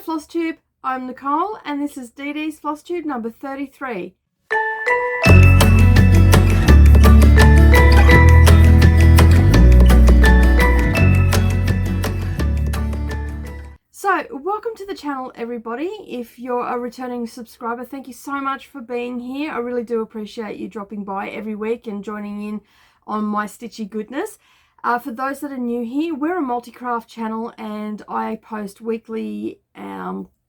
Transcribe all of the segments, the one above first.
FlossTube, I'm Nicole and this is DDsFlosstube number 33. So welcome to the channel everybody. If you're a returning subscriber, thank you so much for being here. I really do appreciate you dropping by every week and joining in on my stitchy goodness. For those that are new here, we're a multi-craft channel and I post weekly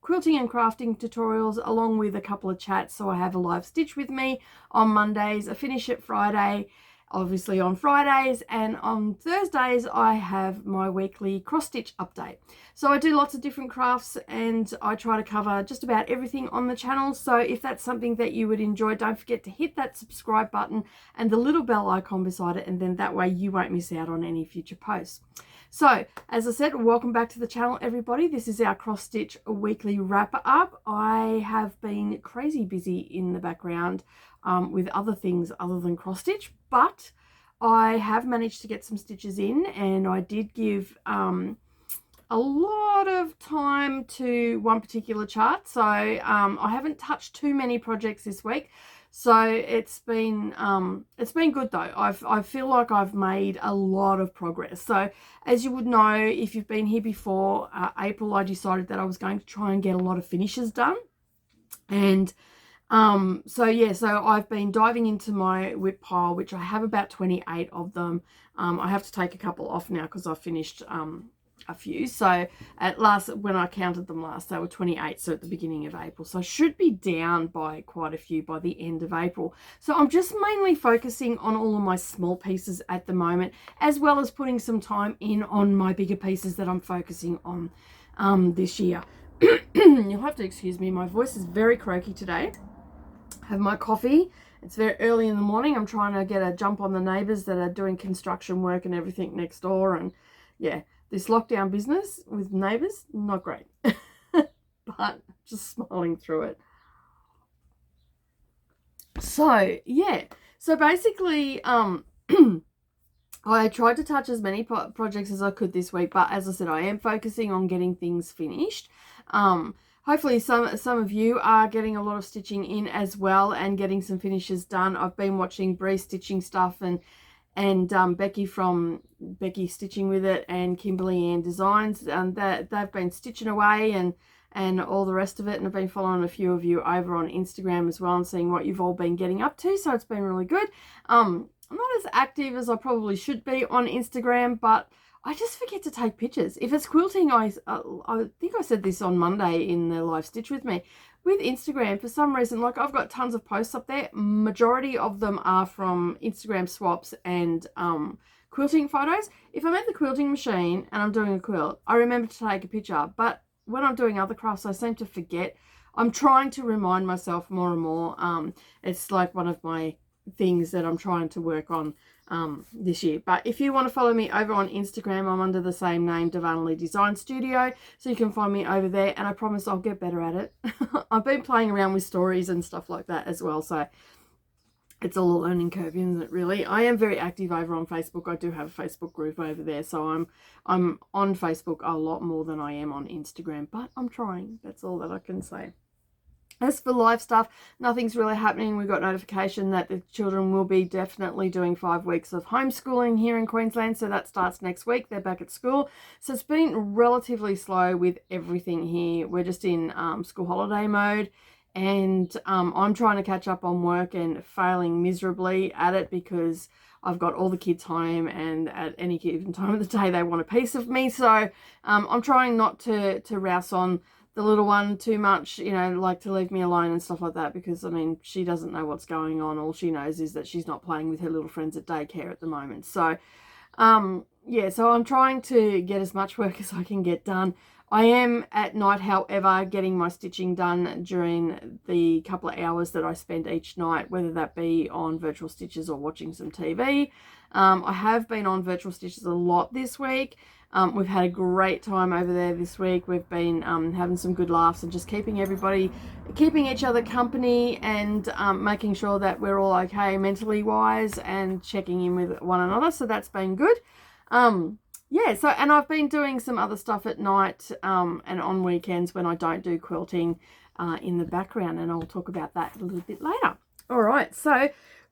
quilting and crafting tutorials along with a couple of chats. So I have a live stitch with me on Mondays, a finish at Friday, obviously on Fridays, and on Thursdays I have my weekly cross stitch update. So I do lots of different crafts and I try to cover just about everything on the channel. So if that's something that you would enjoy, don't forget to hit that subscribe button and the little bell icon beside it, and then that way you won't miss out on any future posts. So as I said, welcome back to the channel everybody. This is our cross stitch weekly wrap up. I have been crazy busy in the background with other things other than cross stitch, but I have managed to get some stitches in, and I did give a lot of time to one particular chart. So I haven't touched too many projects this week. So it's been good though. I feel like I've made a lot of progress. So as you would know, if you've been here before, April, I decided that I was going to try and get a lot of finishes done. And so I've been diving into my whip pile, which I have about 28 of them. I have to take a couple off now because I finished a few. So at last, when I counted them last, they were 28. So at the beginning of April, so I should be down by quite a few by the end of April. So I'm just mainly focusing on all of my small pieces at the moment, as well as putting some time in on my bigger pieces that I'm focusing on this year. You'll have to excuse me, my voice is very croaky today. I have my coffee. It's very early in the morning. I'm trying to get a jump on the neighbours that are doing construction work and everything next door, and yeah, this lockdown business with neighbours, not great. But just smiling through it. So yeah, so basically I tried to touch as many projects as I could this week, but as I said, I am focusing on getting things finished. Hopefully some of you are getting a lot of stitching in as well and getting some finishes done. I've been watching Bree stitching stuff and Becky from Becky Stitching With It and Kimberly Ann Designs, and they've been stitching away and all the rest of it, and I've been following a few of you over on Instagram as well and seeing what you've all been getting up to, so it's been really good. I'm not as active as I probably should be on Instagram, but I just forget to take pictures. If it's quilting, I think I said this on Monday in the live stitch with me. With Instagram, for some reason, like I've got tons of posts up there. Majority of them are from Instagram swaps and quilting photos. If I'm at the quilting machine and I'm doing a quilt, I remember to take a picture. But when I'm doing other crafts, I seem to forget. I'm trying to remind myself more and more. It's like one of my things that I'm trying to work on this year. But if you want to follow me over on Instagram, I'm under the same name, Darvanalee Designs Studio, so you can find me over there, and I promise I'll get better at it. I've been playing around with stories and stuff like that as well, so it's all a learning curve, isn't it, really? I am very active over on Facebook. I do have a Facebook group over there, so I'm on Facebook a lot more than I am on Instagram, but I'm trying. That's all that I can say. As for live stuff, nothing's really happening. We got notification that the children will be definitely doing 5 weeks of homeschooling here in Queensland, so that starts next week. They're back at school, so it's been relatively slow with everything here. We're just in school holiday mode, and I'm trying to catch up on work and failing miserably at it because I've got all the kids home, and at any given time of the day they want a piece of me. So I'm trying not to rouse on the little one too much, you know, like to leave me alone and stuff like that, because I mean, she doesn't know what's going on. All she knows is that she's not playing with her little friends at daycare at the moment. So yeah, so I'm trying to get as much work as I can get done. I am at night, however, getting my stitching done during the couple of hours that I spend each night, whether that be on virtual stitches or watching some TV. I have been on virtual stitches a lot this week. We've had a great time over there this week. We've been having some good laughs and just keeping each other company, and making sure that we're all okay mentally wise and checking in with one another. So that's been good. yeah, so, and I've been doing some other stuff at night and on weekends when I don't do quilting in the background, and I'll talk about that a little bit later. All right, so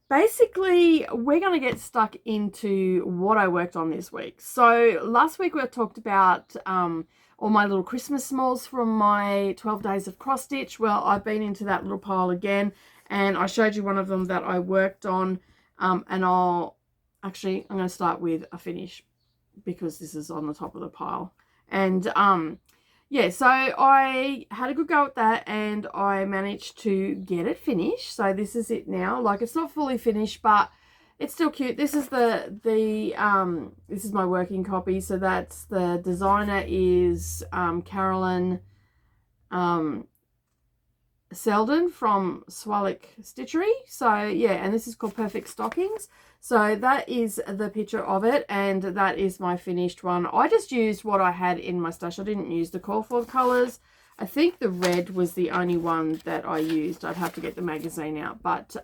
basically we're going to get stuck into what I worked on this week. So last week we talked about all my little Christmas smalls from my 12 days of cross stitch. Well, I've been into that little pile again, and I showed you one of them that I worked on, and I'm going to start with a finish because this is on the top of the pile. And yeah, so I had a good go at that, and I managed to get it finished. So this is it now. Like, it's not fully finished, but it's still cute. This is this is my working copy. So that's the designer is Carolyn Selden from Swallock Stitchery. So yeah, and this is called Perfect Stockings. So that is the picture of it, and that is my finished one. I just used what I had in my stash. I didn't use the call for colors. I think the red was the only one that I used. I'd have to get the magazine out, but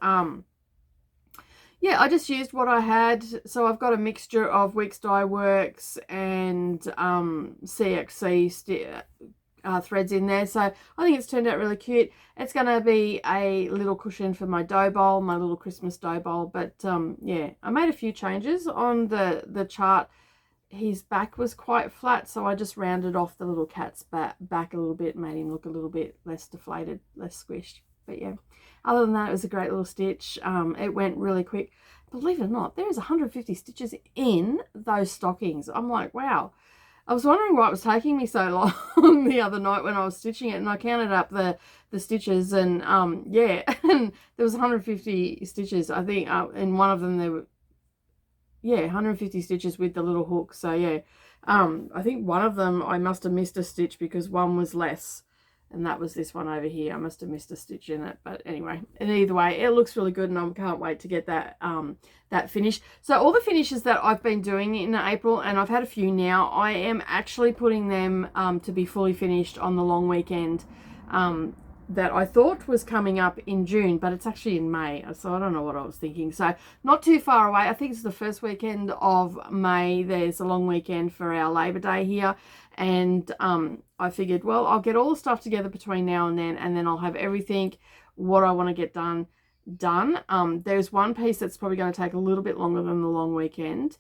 yeah, I just used what I had. So I've got a mixture of Weeks Dye Works and CXC threads in there. So I think it's turned out really cute. It's going to be a little cushion for my dough bowl, my little Christmas dough bowl. But yeah, I made a few changes on the chart. His back was quite flat, so I just rounded off the little cat's back a little bit, made him look a little bit less deflated, less squished. But yeah, other than that, it was a great little stitch. It went really quick. Believe it or not, there's 150 stitches in those stockings. I'm like, wow. I was wondering why it was taking me so long the other night when I was stitching it, and I counted up the stitches, and yeah, and there was 150 stitches. I think in one of them there were, yeah, 150 stitches with the little hook. So yeah, I think one of them I must have missed a stitch because one was less, and that was this one over here. I must have missed a stitch in it, but anyway, and either way, it looks really good, and I can't wait to get that that finish. So all the finishes that I've been doing in April, and I've had a few now, I am actually putting them to be fully finished on the long weekend that I thought was coming up in June, but it's actually in May, so I don't know what I was thinking. So not too far away. I think it's the first weekend of May. There's a long weekend for our Labor Day here, and I figured, well, I'll get all the stuff together between now and then I'll have everything what I want to get done. There's one piece that's probably going to take a little bit longer than the long weekend,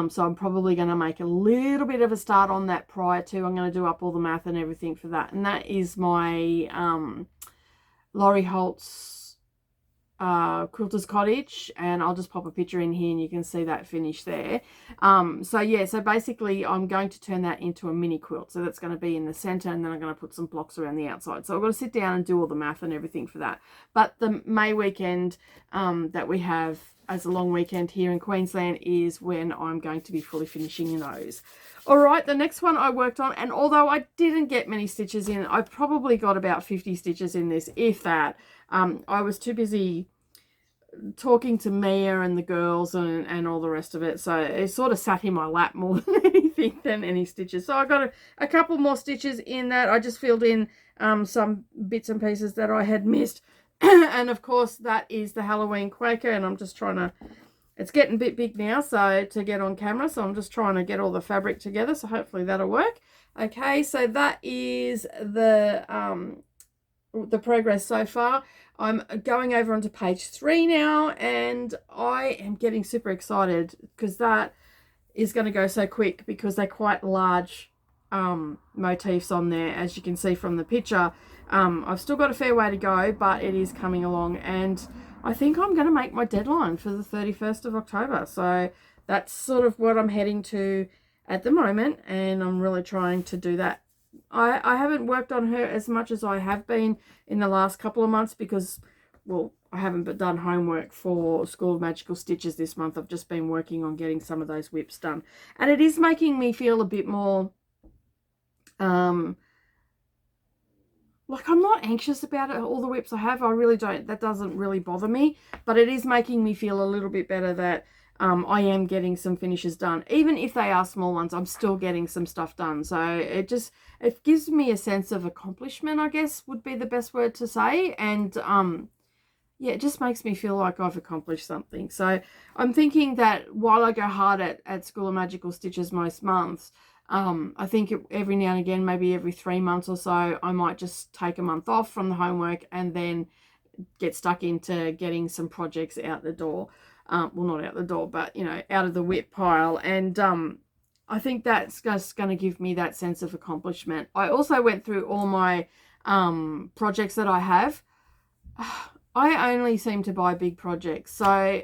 so I'm probably going to make a little bit of a start on that prior to. I'm going to do up all the math and everything for that, and that is my Laurie Holt's Quilter's Cottage, and I'll just pop a picture in here and you can see that finish there. So yeah, so basically I'm going to turn that into a mini quilt, so that's going to be in the center, and then I'm going to put some blocks around the outside. So I've got to sit down and do all the math and everything for that. But the May weekend that we have as a long weekend here in Queensland is when I'm going to be fully finishing those. All right, the next one I worked on, and although I didn't get many stitches in, I probably got about 50 stitches in this, if that. I was too busy talking to Mia and the girls and all the rest of it, so it sort of sat in my lap more than anything than any stitches. So I got a couple more stitches in that. I just filled in some bits and pieces that I had missed. And of course that is the Halloween Quaker, and I'm just trying to, it's getting a bit big now so to get on camera, so I'm just trying to get all the fabric together, so hopefully that'll work. Okay, so that is the progress so far. I'm going over onto page 3 now, and I am getting super excited because that is going to go so quick because they're quite large motifs on there, as you can see from the picture. I've still got a fair way to go, but it is coming along, and I think I'm going to make my deadline for the 31st of October. So that's sort of what I'm heading to at the moment, and I'm really trying to do that. I haven't worked on her as much as I have been in the last couple of months because, well, I haven't done homework for School of Magical Stitches this month. I've just been working on getting some of those whips done, and it is making me feel a bit more like I'm not anxious about it. All the whips I have, I really don't, that doesn't really bother me, but it is making me feel a little bit better that I am getting some finishes done. Even if they are small ones, I'm still getting some stuff done. So it gives me a sense of accomplishment, I guess would be the best word to say. And yeah, it just makes me feel like I've accomplished something. So I'm thinking that while I go hard at School of Magical Stitches most months, I think every now and again, maybe every 3 months or so, I might just take a month off from the homework and then get stuck into getting some projects out the door. Well, not out the door, but, you know, out of the whip pile. And I think that's just going to give me that sense of accomplishment. I also went through all my projects that I have. I only seem to buy big projects, so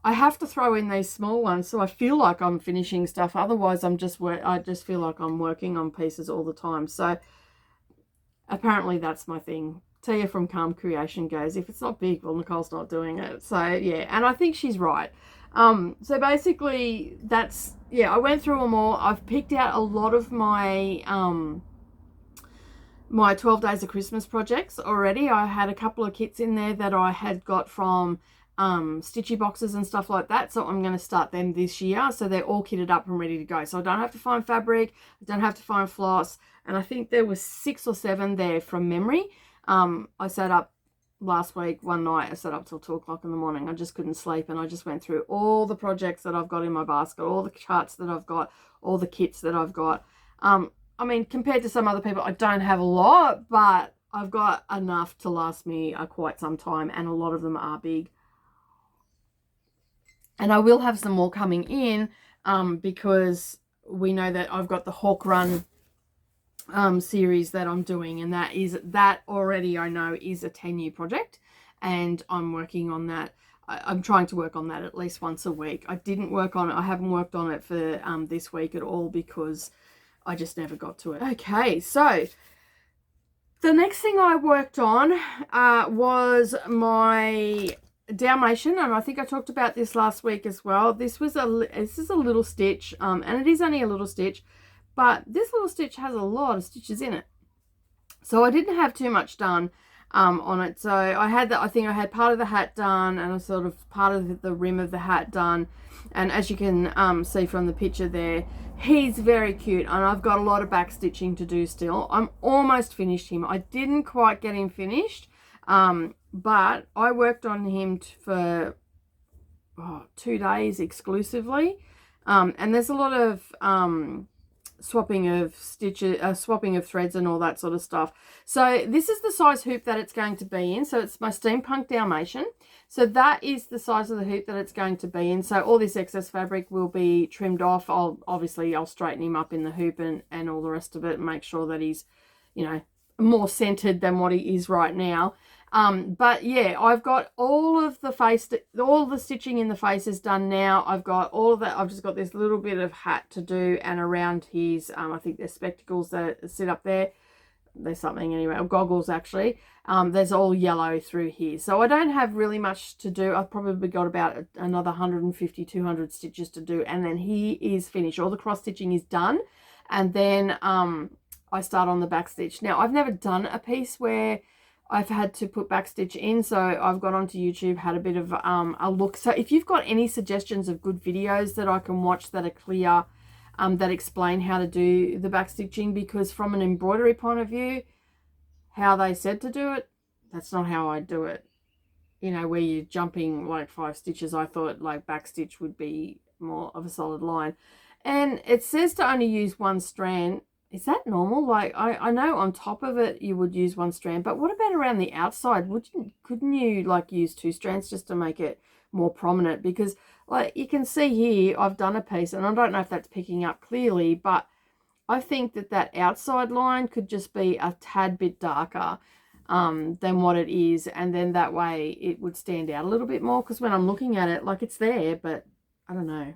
I have to throw in these small ones so I feel like I'm finishing stuff. Otherwise, I just feel like I'm working on pieces all the time. So apparently that's my thing. Tia from Calm Creation goes, if it's not big, well, Nicole's not doing it. So yeah, and I think she's right. So basically that's, yeah, I went through them all. I've picked out a lot of my my 12 Days of Christmas projects already. I had a couple of kits in there that I had got from stitchy boxes and stuff like that, so I'm going to start them this year, so they're all kitted up and ready to go, so I don't have to find fabric, I don't have to find floss, and I think there was 6 or 7 there from memory. I sat up last week one night, I sat up till 2 o'clock in the morning. I just couldn't sleep, and I just went through all the projects that I've got in my basket, all the charts that I've got, all the kits that I've got. I mean, compared to some other people, I don't have a lot, but I've got enough to last me quite some time, and a lot of them are big. And I will have some more coming in because we know that I've got the Hawk Run series that I'm doing, and that already I know is a 10-year project, and I'm working on that. I'm trying to work on that at least once a week. I haven't worked on it for this week at all because I just never got to it. Okay, so the next thing I worked on was my Dalmatian, and I think I talked about this last week as well. This is a little stitch, and it is only a little stitch, but this little stitch has a lot of stitches in it. So I didn't have too much done on it. So I think I had part of the hat done, and a sort of part of the rim of the hat done. And as you can see from the picture there, he's very cute, and I've got a lot of back stitching to do still. I'm almost finished him. I didn't quite get him finished, but I worked on him for 2 days exclusively, and there's a lot of swapping of stitches, swapping of threads and all that sort of stuff. So this is the size hoop that it's going to be in. So it's my Steampunk Dalmatian. So that is the size of the hoop that it's going to be in. So all this excess fabric will be trimmed off. I'll straighten him up in the hoop and all the rest of it, and make sure that he's, you know, more centered than what he is right now. But yeah, I've got all the stitching in the face is done now. I've got all of that. I've just got this little bit of hat to do, and around his, I think there's spectacles that sit up there. There's something anyway, or goggles actually. There's all yellow through here. So I don't have really much to do. I've probably got about another 150, 200 stitches to do, and then he is finished. All the cross stitching is done, and then I start on the back stitch. Now, I've never done a piece where I've had to put backstitch in, so I've got onto YouTube, had a bit of a look. So if you've got any suggestions of good videos that I can watch that are clear, that explain how to do the backstitching, because from an embroidery point of view, how they said to do it, that's not how I do it. You know, where you're jumping like 5 stitches, I thought like backstitch would be more of a solid line. And it says to only use 1 strand. Is that normal? Like, I know on top of it you would use 1 strand, but what about around the outside? Couldn't you like use 2 strands just to make it more prominent? Because like you can see here, I've done a piece, and I don't know if that's picking up clearly, but I think that outside line could just be a tad bit darker than what it is, and then that way it would stand out a little bit more, because when I'm looking at it, like, it's there, but I don't know.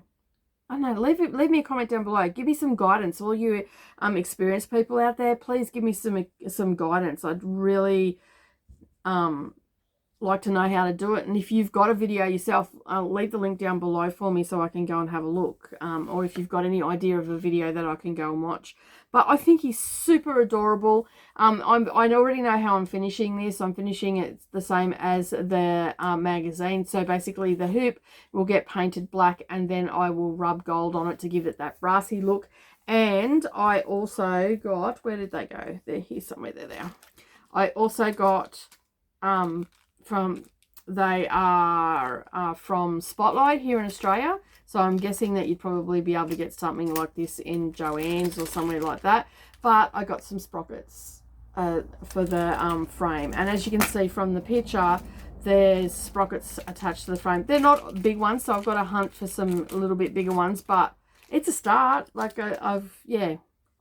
Leave me a comment down below. Give me some guidance. All you experienced people out there, please give me some guidance. I'd really like to know how to do it. And if you've got a video yourself, leave the link down below for me so I can go and have a look. Or if you've got any idea of a video that I can go and watch. But I think he's super adorable. I already know how I'm finishing this. I'm finishing it the same as the magazine. So basically the hoop will get painted black, and then I will rub gold on it to give it that brassy look. And I also got, where did they go? They're here somewhere. There they are. I also got from They are from Spotlight here in Australia. So I'm guessing that you'd probably be able to get something like this in Joann's or somewhere like that. But I got some sprockets for the frame. And as you can see from the picture, there's sprockets attached to the frame. They're not big ones, so I've got to hunt for some a little bit bigger ones. But it's a start. Like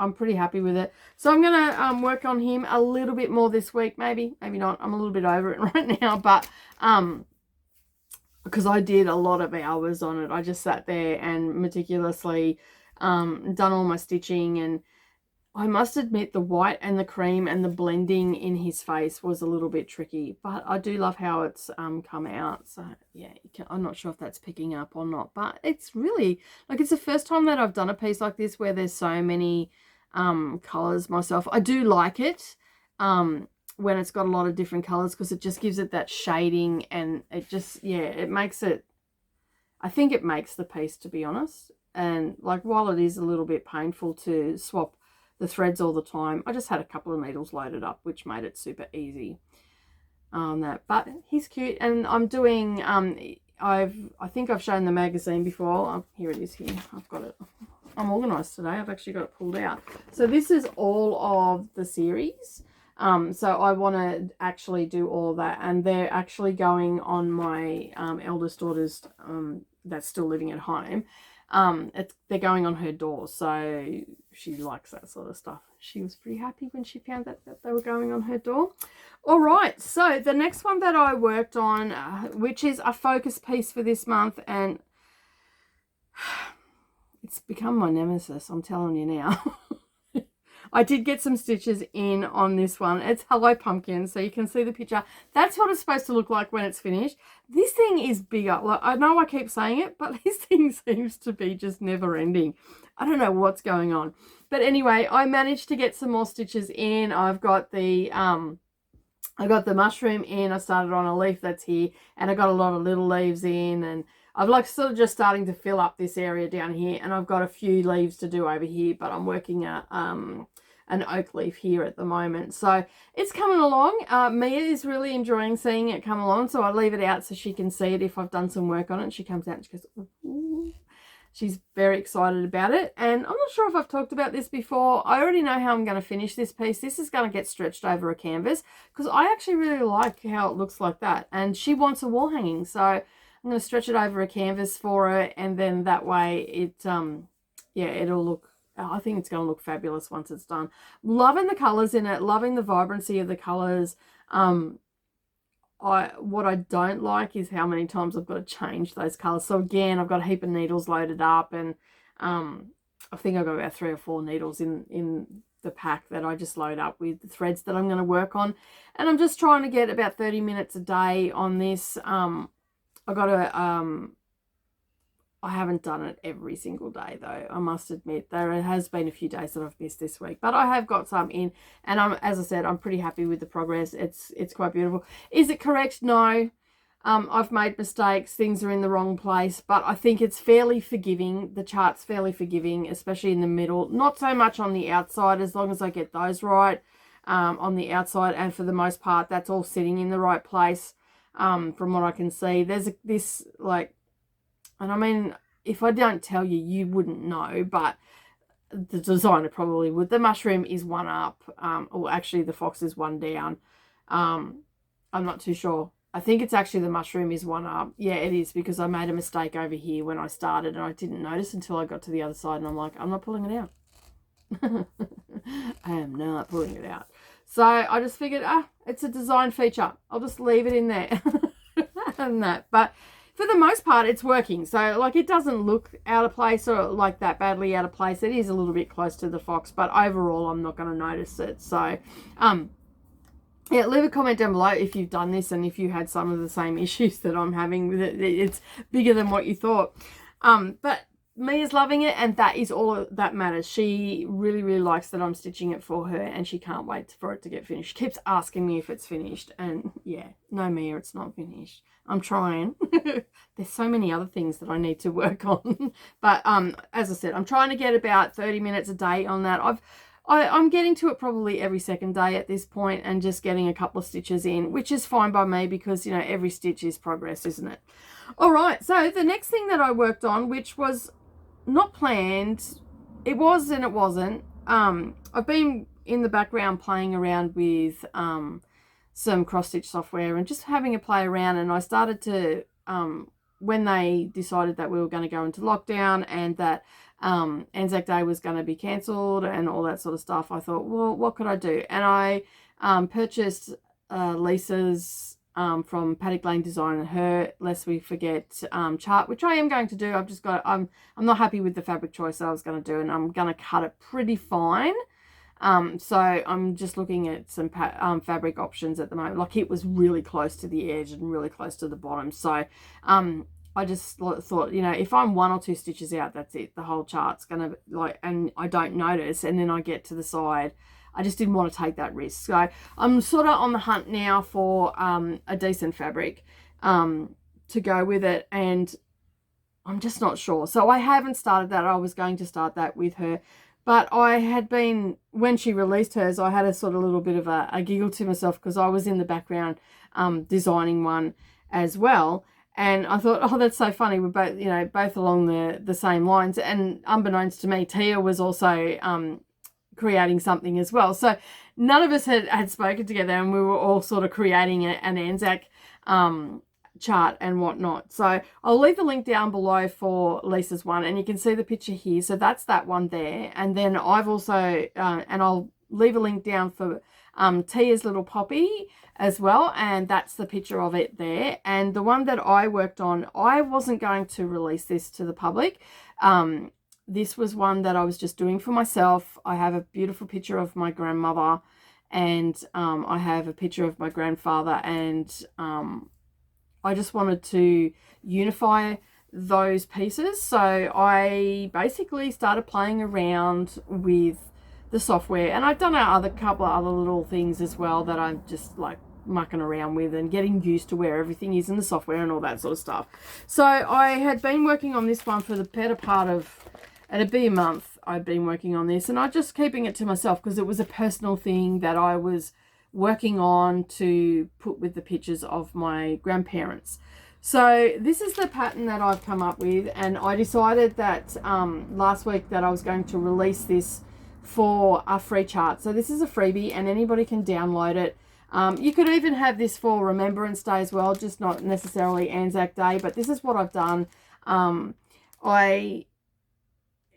I'm pretty happy with it. So I'm going to work on him a little bit more this week. Maybe not. I'm a little bit over it right now. But because I did a lot of hours on it. I just sat there and meticulously done all my stitching. And I must admit the white and the cream and the blending in his face was a little bit tricky. But I do love how it's come out. So, yeah, I'm not sure if that's picking up or not. But it's really, like, it's the first time that I've done a piece like this where there's so many colours myself. I do like it when it's got a lot of different colours because it just gives it that shading and it just, yeah, it makes it, I think it makes the piece, to be honest. And like, while it is a little bit painful to swap the threads all the time, I just had a couple of needles loaded up, which made it super easy on that. But he's cute, and I'm doing I think I've shown the magazine before. Here it is. Here I've got it. I'm organized today. I've actually got it pulled out. So this is all of the series. So I want to actually do all that, and they're actually going on my eldest daughter's that's still living at home. They're going on her door, so she likes that sort of stuff. She was pretty happy when she found that they were going on her door. All right, so the next one that I worked on, which is a focus piece for this month, and it's become my nemesis, I'm telling you now. I did get some stitches in on this one. It's Hello Pumpkin, so you can see the picture. That's what it's supposed to look like when it's finished. This thing is bigger. Like, I know I keep saying it, but this thing seems to be just never ending. I don't know what's going on. But anyway, I managed to get some more stitches in. I've got the mushroom in. I started on a leaf that's here, and I got a lot of little leaves in, and I've like sort of just starting to fill up this area down here, and I've got a few leaves to do over here, but I'm working an oak leaf here at the moment. So it's coming along. Mia is really enjoying seeing it come along, so I leave it out so she can see it if I've done some work on it. She comes out and she goes, ooh. She's very excited about it. And I'm not sure if I've talked about this before. I already know how I'm going to finish this piece. This is going to get stretched over a canvas because I actually really like how it looks like that. And she wants a wall hanging, so I'm going to stretch it over a canvas for her, and then that way it, yeah, it'll look, I think it's going to look fabulous once it's done. Loving the colours in it, loving the vibrancy of the colours. What I don't like is how many times I've got to change those colours. So again, I've got a heap of needles loaded up, and I think I've got about 3 or 4 needles in the pack that I just load up with the threads that I'm going to work on. And I'm just trying to get about 30 minutes a day on this. I got to, I haven't done it every single day though, I must admit. There has been a few days that I've missed this week, but I have got some in, and as I said, I'm pretty happy with the progress. It's quite beautiful. Is it correct? No. I've made mistakes, things are in the wrong place, but I think it's fairly forgiving. The chart's fairly forgiving, especially in the middle. Not so much on the outside, as long as I get those right on the outside, and for the most part, that's all sitting in the right place from what I can see. There's this, like, and I mean, if I don't tell you, you wouldn't know, but the designer probably would. The mushroom is one up, or actually the fox is one down. I'm not too sure. I think it's actually the mushroom is one up. Yeah, it is, because I made a mistake over here when I started, and I didn't notice until I got to the other side, and I'm like, I'm not pulling it out. I am not pulling it out. So I just figured, it's a design feature. I'll just leave it in there. And that, but for the most part, it's working. So, like, it doesn't look out of place or like that badly out of place. It is a little bit close to the fox, but overall, I'm not going to notice it. So, yeah, leave a comment down below if you've done this and if you had some of the same issues that I'm having with it. It's bigger than what you thought. But Mia's loving it, and that is all that matters. She really, really likes that I'm stitching it for her, and she can't wait for it to get finished. She keeps asking me if it's finished, and yeah, no, Mia, it's not finished. I'm trying. There's so many other things that I need to work on. But as I said, I'm trying to get about 30 minutes a day on that. I'm getting to it probably every second day at this point and just getting a couple of stitches in, which is fine by me because, you know, every stitch is progress, isn't it? All right, so the next thing that I worked on, which was not planned, it was and it wasn't. I've been in the background playing around with some cross-stitch software and just having a play around, and I started to, when they decided that we were going to go into lockdown and that Anzac Day was going to be cancelled and all that sort of stuff, I thought, well, what could I do? And I purchased Lisa's from Paddock Lane Design and her Lest We Forget chart, which I am going to do. I've just got, I'm not happy with the fabric choice that I was going to do, and I'm going to cut it pretty fine. So I'm just looking at some fabric options at the moment. Like, it was really close to the edge and really close to the bottom. So I just thought, you know, if I'm 1 or 2 stitches out, that's it. The whole chart's going to, like, and I don't notice, and then I get to the side. I just didn't want to take that risk. So I'm sort of on the hunt now for a decent fabric to go with it, and I'm just not sure. So I haven't started that. I was going to start that with her. But I had been, when she released hers, I had a sort of little bit of a giggle to myself because I was in the background designing one as well. And I thought, oh, that's so funny. We're both, you know, both along the same lines. And unbeknownst to me, Tia was also creating something as well. So none of us had spoken together, and we were all sort of creating an Anzac chart and whatnot. So I'll leave the link down below for Lisa's one, and you can see the picture here. So that's that one there. And then I've also, and I'll leave a link down for Tia's little poppy as well, and that's the picture of it there. And the one that I worked on, I wasn't going to release this to the public. This was one that I was just doing for myself. I have a beautiful picture of my grandmother, and I have a picture of my grandfather, and I just wanted to unify those pieces. So I basically started playing around with the software, and I've done a couple of other little things as well that I'm just like mucking around with and getting used to where everything is in the software and all that sort of stuff. So I had been working on this one for the better part of, it'd be a month I'd been working on this, and I just keeping it to myself because it was a personal thing that I was working on to put with the pictures of my grandparents. So this is the pattern that I've come up with, and I decided that last week that I was going to release this for a free chart. So this is a freebie and anybody can download it. You could even have this for Remembrance Day as well, just not necessarily Anzac Day, but this is what I've done. I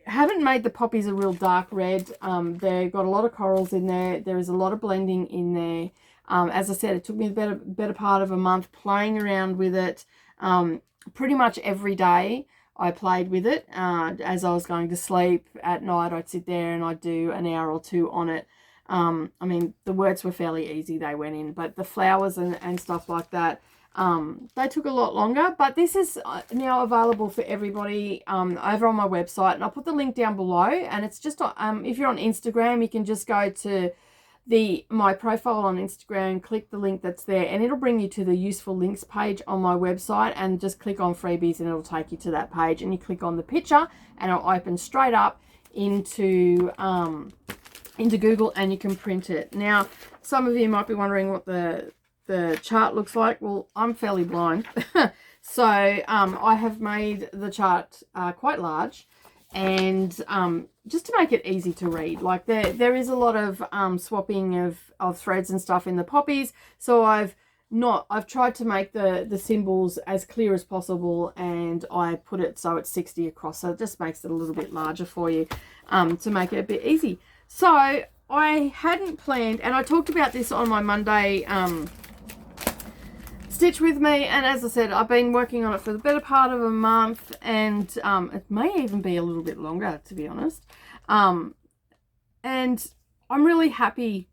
haven't made the poppies a real dark red. They've got a lot of corals in there. There is a lot of blending in there. As I said, it took me the better part of a month playing around with it. Pretty much every day I played with it. As I was going to sleep at night, I'd sit there and I'd do an hour or two on it. I mean, the words were fairly easy, they went in, but the flowers and stuff like that, they took a lot longer. But this is now available for everybody over on my website, and I'll put the link down below. And it's just if you're on Instagram, you can just go to my profile on Instagram, click the link that's there, and it'll bring you to the useful links page on my website, and just click on freebies and it'll take you to that page, and you click on the picture and it'll open straight up into Google, and you can print it. Now, some of you might be wondering what the chart looks like. Well, I'm fairly blind. So I have made the chart quite large, and just to make it easy to read. Like there is a lot of swapping of threads and stuff in the poppies. So I've tried to make the symbols as clear as possible, and I put it so it's 60 across. So it just makes it a little bit larger for you to make it a bit easy. So I hadn't planned, and I talked about this on my Monday Stitch With Me, and as I said, I've been working on it for the better part of a month, and it may even be a little bit longer, to be honest. And I'm really happy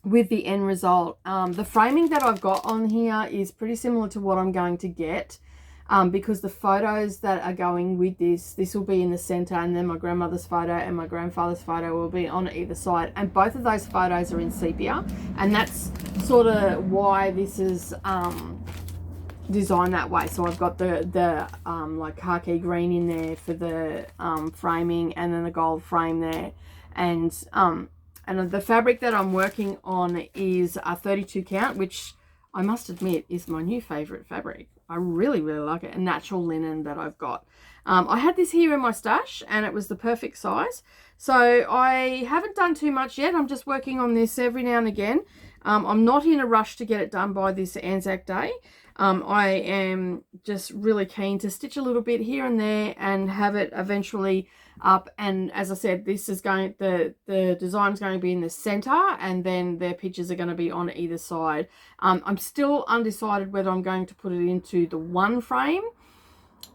with the end result. The framing that I've got on here is pretty similar to what I'm going to get. Because the photos that are going with this will be in the center, and then my grandmother's photo and my grandfather's photo will be on either side, and both of those photos are in sepia, and that's sort of why this is designed that way. So I've got the like khaki green in there for the framing, and then the gold frame there, And the fabric that I'm working on is a 32 count, which I must admit is my new favorite fabric. I really, really like it. A natural linen that I've got. I had this here in my stash and it was the perfect size. So I haven't done too much yet. I'm just working on this every now and again. I'm not in a rush to get it done by this Anzac Day. I am just really keen to stitch a little bit here and there and have it eventually up. And as I said, this is going, the design is going to be in the center, and then their pictures are going to be on either side. I'm still undecided whether I'm going to put it into the one frame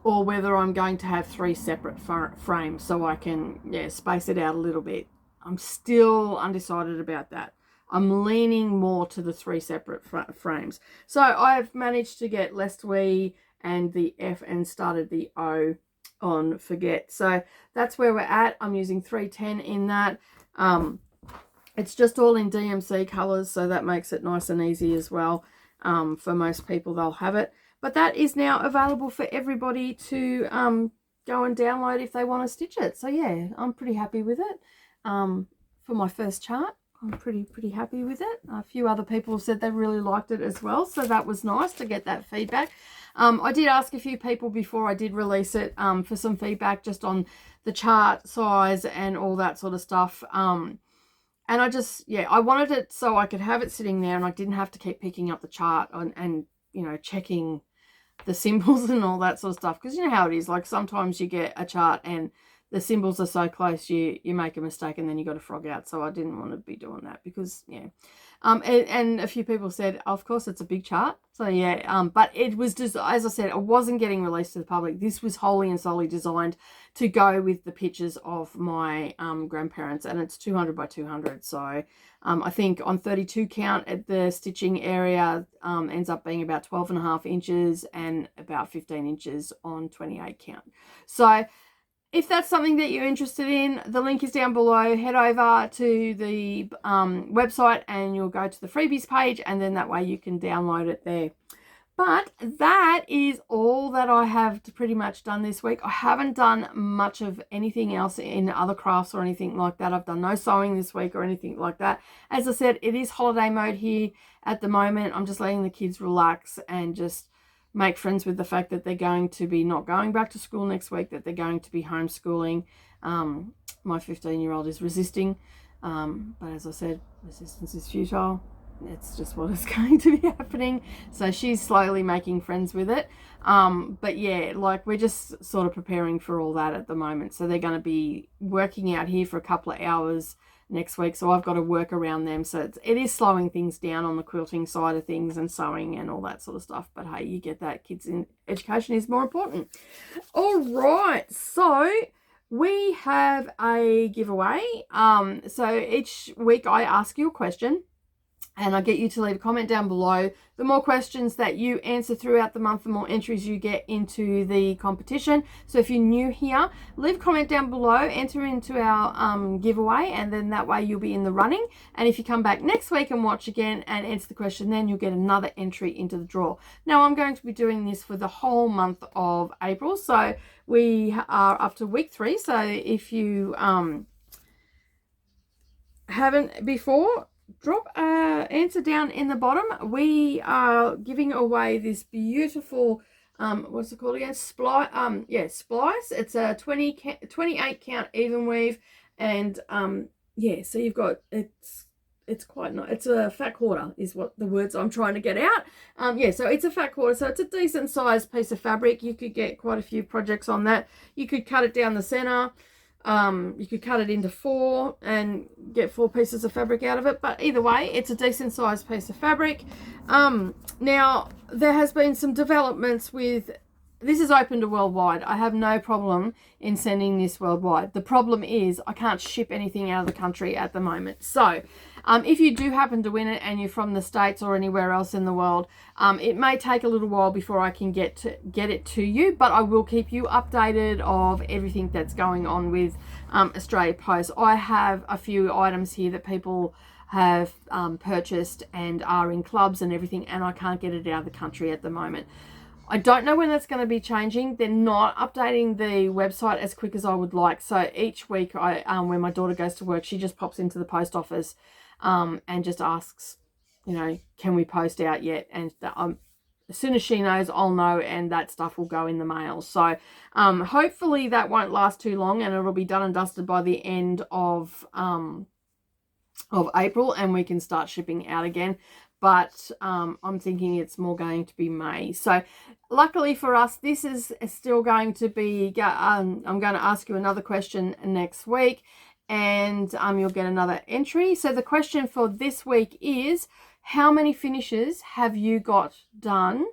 or whether I'm going to have 3 separate frames so I can, yeah, space it out a little bit. I'm still undecided about that. I'm leaning more to the 3 separate frames. So I've managed to get lest we and the F and started the O on forget. So that's where we're at. I'm using 310 in that. It's just all in DMC colors, so that makes it nice and easy as well. For most people, they'll have it. But that is now available for everybody to go and download if they want to stitch it. So yeah, I'm pretty happy with it. For my first chart, I'm pretty happy with it. A few other people have said they really liked it as well, so that was nice to get that feedback. I did ask a few people before I did release it for some feedback just on the chart size and all that sort of stuff. And I just, yeah, I wanted it so I could have it sitting there and I didn't have to keep picking up the chart and you know, checking the symbols and all that sort of stuff, because you know how it is, like sometimes you get a chart and the symbols are so close you make a mistake and then you got to frog out. So I didn't want to be doing that because, yeah. And a few people said, of course, it's a big chart. So yeah, but it was just, as I said, it wasn't getting released to the public. This was wholly and solely designed to go with the pictures of my grandparents, and it's 200 by 200. So I think on 32 count at the stitching area ends up being about 12.5 inches and about 15 inches on 28 count. So if that's something that you're interested in, the link is down below. Head over to the website and you'll go to the freebies page, and then that way you can download it there. But that is all that I have pretty much done this week. I haven't done much of anything else in other crafts or anything like that. I've done no sewing this week or anything like that. As I said, it is holiday mode here at the moment. I'm just letting the kids relax and just make friends with the fact that they're going to be not going back to school next week, that they're going to be homeschooling. My 15-year-old is resisting, but as I said, resistance is futile. It's just what is going to be happening. So she's slowly making friends with it. But yeah, like we're just sort of preparing for all that at the moment. So they're going to be working out here for a couple of hours next week, so I've got to work around them. So it is slowing things down on the quilting side of things and sewing and all that sort of stuff, but hey, you get that. Kids in education is more important. All right, so we have a giveaway. So each week I ask you a question and I get you to leave a comment down below. The more questions that you answer throughout the month, the more entries you get into the competition. So if you're new here, leave a comment down below, enter into our giveaway, and then that way you'll be in the running. And if you come back next week and watch again and answer the question, then you'll get another entry into the draw. Now I'm going to be doing this for the whole month of April. So we are up to week 3. So if you haven't before, drop an answer down in the bottom. We are giving away this beautiful what's it called again, splice. It's a 28 count even weave, and yeah, so you've got, it's quite nice. It's a fat quarter is what the words I'm trying to get out. Yeah, so it's a fat quarter, so it's a decent sized piece of fabric. You could get quite a few projects on that. You could cut it down the center. You could cut it into 4 and get 4 pieces of fabric out of it, but either way, it's a decent sized piece of fabric. Now there has been some developments with this. Is open to worldwide. I have no problem in sending this worldwide. The problem is I can't ship anything out of the country at the moment. So if you do happen to win it and you're from the States or anywhere else in the world, it may take a little while before I can get it to you, but I will keep you updated of everything that's going on with Australia Post. I have a few items here that people have purchased and are in clubs and everything, and I can't get it out of the country at the moment. I don't know when that's going to be changing. They're not updating the website as quick as I would like. So each week, when my daughter goes to work, she just pops into the post office and just asks, you know, can we post out yet? And as soon as she knows, I'll know, and that stuff will go in the mail. So hopefully that won't last too long, and it'll be done and dusted by the end of April, and we can start shipping out again. But I'm thinking it's more going to be May. So luckily for us, this is still going to be, I'm going to ask you another question next week, and you'll get another entry. So the question for this week is, how many finishes have you got done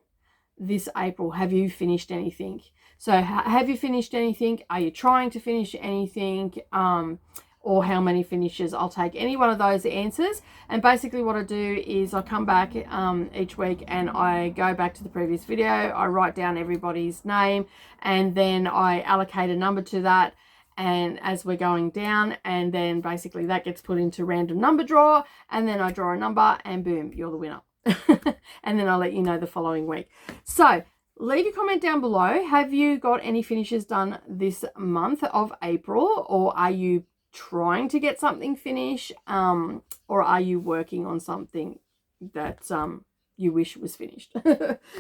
this April? Have you finished anything? So have you finished anything? Are you trying to finish anything? Or how many finishes? I'll take any one of those answers. And basically what I do is I come back each week and I go back to the previous video. I write down everybody's name, and then I allocate a number to that, and as we're going down, and then basically that gets put into random number draw, and then I draw a number and boom, you're the winner. And then I'll let you know the following week. So leave your comment down below. Have you got any finishes done this month of April, or are you trying to get something finished, or are you working on something that you wish was finished?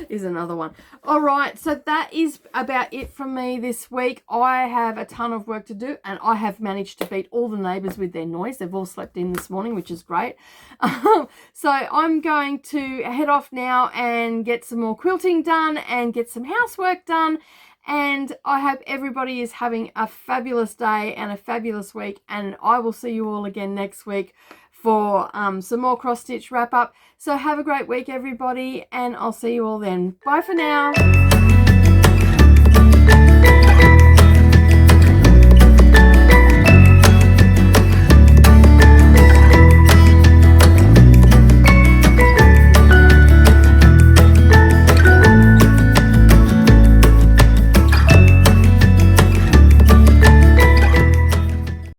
Is another one. All right, so that is about it from me this week. I have a ton of work to do, and I have managed to beat all the neighbours with their noise. They've all slept in this morning, which is great. So I'm going to head off now and get some more quilting done and get some housework done. And I hope everybody is having a fabulous day and a fabulous week. And I will see you all again next week for some more cross stitch wrap up. So have a great week, everybody, and I'll see you all then. Bye for now.